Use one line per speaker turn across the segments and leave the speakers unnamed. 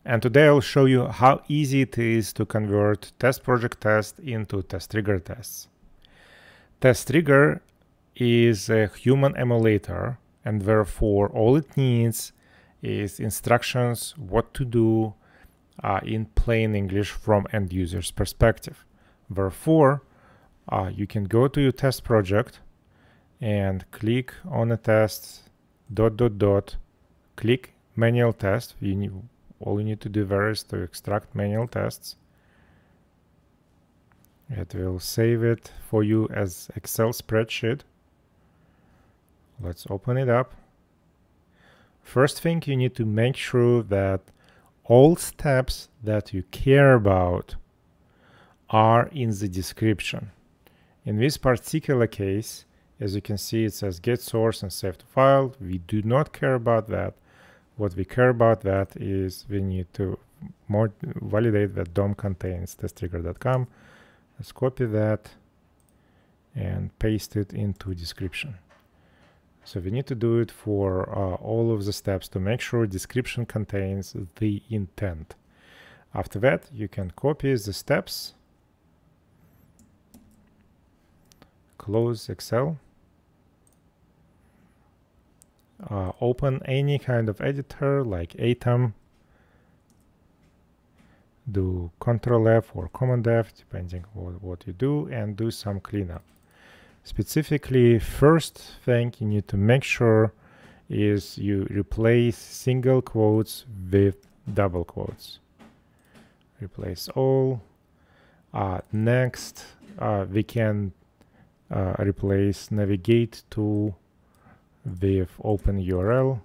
And today I'll show you how easy it is to convert TestProject test into testRigor tests. testRigor is a human emulator, and therefore all it needs is instructions what to do in plain English from end user's perspective. Therefore, you can go to your TestProject and click on a test, ... click manual test. All you need to do there is to extract manual tests. It will save it for you as Excel spreadsheet. Let's open it up. First thing, you need to make sure that all steps that you care about are in the description. In this particular case, as you can see, it says get source and save to file. We do not care about that. What we care about that is we need to validate that DOM contains testRigor.com. Let's copy that and paste it into description. So we need to do it for all of the steps to make sure description contains the intent. After that, you can copy the steps, close Excel, open any kind of editor like Atom, do Ctrl F or Command F depending on what you do, and do some cleanup. Specifically, first thing you need to make sure is you replace single quotes with double quotes. Replace all. Next, we can replace navigate to with open URL.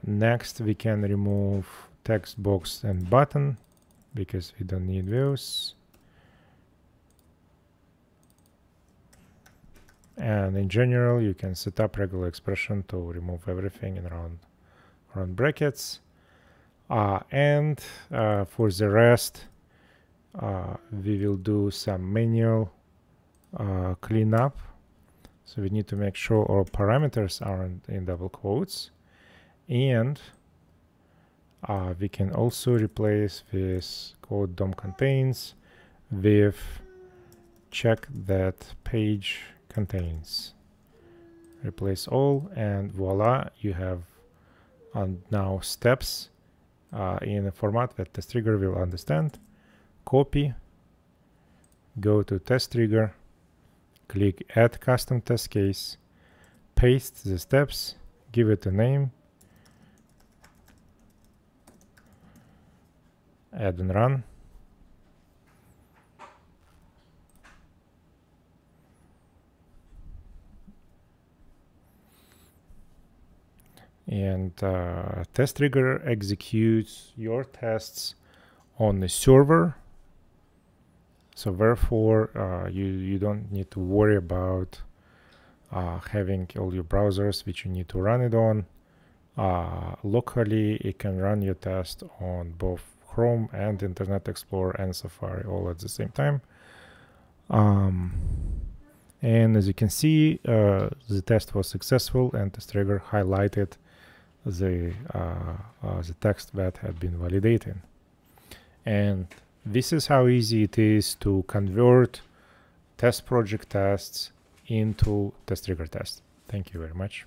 Next, we can remove text box and button because we don't need those. And in general, you can set up regular expression to remove everything in round brackets. And for the rest, we will do some manual cleanup. So we need to make sure our parameters aren't in double quotes. And we can also replace this quote DOM contains with check that page contains. Replace all, and voila, you have now steps in a format that testRigor will understand. Copy, go to testRigor, click add custom test case, paste the steps, give it a name, add and run. And testRigor executes your tests on the server. So therefore, you don't need to worry about having all your browsers which you need to run it on. Locally, it can run your test on both Chrome and Internet Explorer and Safari all at the same time. And as you can see, the test was successful, and testRigor highlighted the text that had been validated. And this is how easy it is to convert TestProject tests into testRigor tests. Thank you very much.